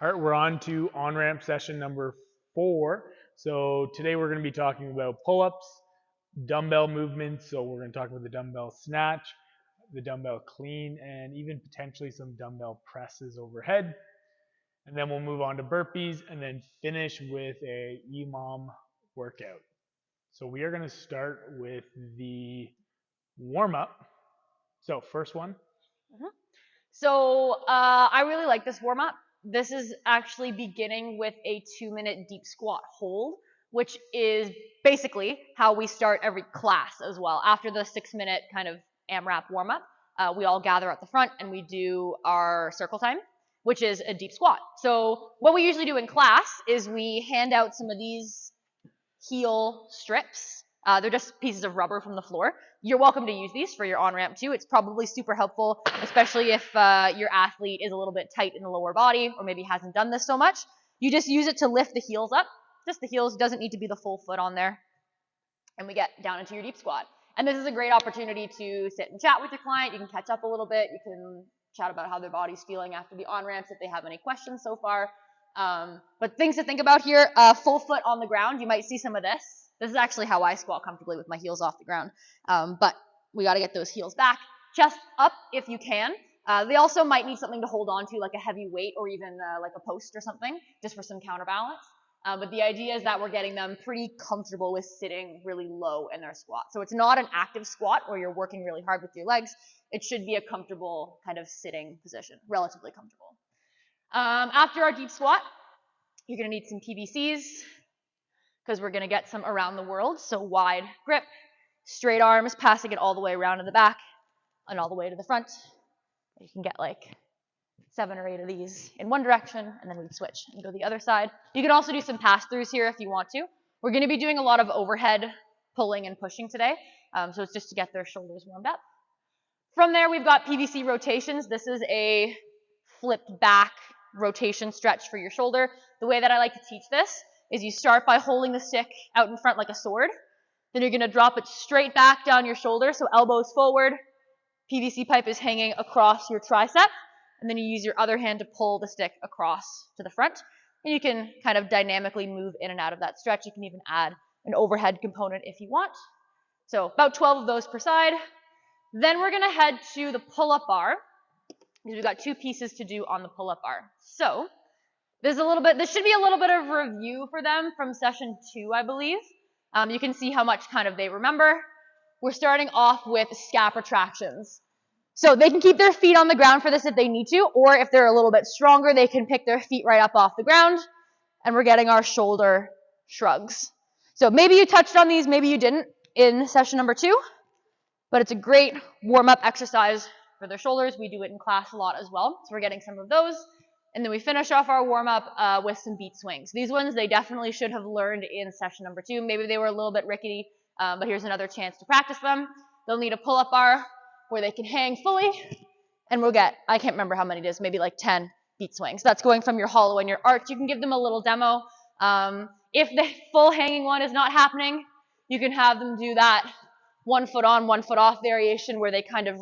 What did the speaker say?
All right, we're on to on-ramp session number 4. So today we're going to be talking about pull-ups, dumbbell movements. So we're going to talk about the dumbbell snatch, the dumbbell clean, and even potentially some dumbbell presses overhead. And then we'll move on to burpees and then finish with a EMOM workout. So we are going to start with the warm-up. So first one. So I really like this warm-up. This is actually beginning with a 2-minute deep squat hold, which is basically how we start every class as well. After the 6-minute kind of AMRAP warm-up, we all gather at the front and we do our circle time, which is a deep squat. So what we usually do in class is we hand out some of these heel strips. They're just pieces of rubber from the floor. You're welcome to use these for your on-ramp too. It's probably super helpful, especially if your athlete is a little bit tight in the lower body or maybe hasn't done this so much. You just use it to lift the heels up. Just the heels, doesn't need to be the full foot on there. And we get down into your deep squat. And this is a great opportunity to sit and chat with your client. You can catch up a little bit. You can chat about how their body's feeling after the on-ramps if they have any questions so far. But things to think about here, full foot on the ground. You might see some of this. This is actually how I squat comfortably with my heels off the ground. But we got to get those heels back. Chest up if you can. They also might need something to hold on to, like a heavy weight or even like a post or something, just for some counterbalance. But the idea is that we're getting them pretty comfortable with sitting really low in their squat. So it's not an active squat where you're working really hard with your legs. It should be a comfortable kind of sitting position, relatively comfortable. After our deep squat, you're going to need some PVCs because we're going to get some around the world. So wide grip, straight arms, passing it all the way around to the back and all the way to the front. You can get like 7 or 8 of these in one direction, and then we'd switch and go the other side. You can also do some pass-throughs here if you want to. We're going to be doing a lot of overhead pulling and pushing today, so it's just to get their shoulders warmed up. From there, we've got PVC rotations. This is a flipped back rotation stretch for your shoulder. The way that I like to teach this is you start by holding the stick out in front like a sword. Then you're going to drop it straight back down your shoulder, so elbows forward. PVC pipe is hanging across your tricep. And then you use your other hand to pull the stick across to the front. And you can kind of dynamically move in and out of that stretch. You can even add an overhead component if you want. So about 12 of those per side. Then we're going to head to the pull-up bar, because we've got 2 pieces to do on the pull-up bar. So this should be a little bit of review for them from session 2, I believe. You can see how much kind of they remember. We're starting off with scap retractions. So they can keep their feet on the ground for this if they need to, or if they're a little bit stronger, they can pick their feet right up off the ground, and we're getting our shoulder shrugs. So maybe you touched on these, maybe you didn't in session number 2, but it's a great warm-up exercise for their shoulders. We do it in class a lot as well, so we're getting some of those. And then we finish off our warm-up with some beat swings. These ones they definitely should have learned in session number 2. Maybe they were a little bit rickety, but here's another chance to practice them. They'll need a pull-up bar where they can hang fully, and we'll get, I can't remember how many it is, maybe like 10 beat swings. That's going from your hollow and your arch. You can give them a little demo. If the full hanging one is not happening, you can have them do that 1 foot on, 1 foot off variation where they kind of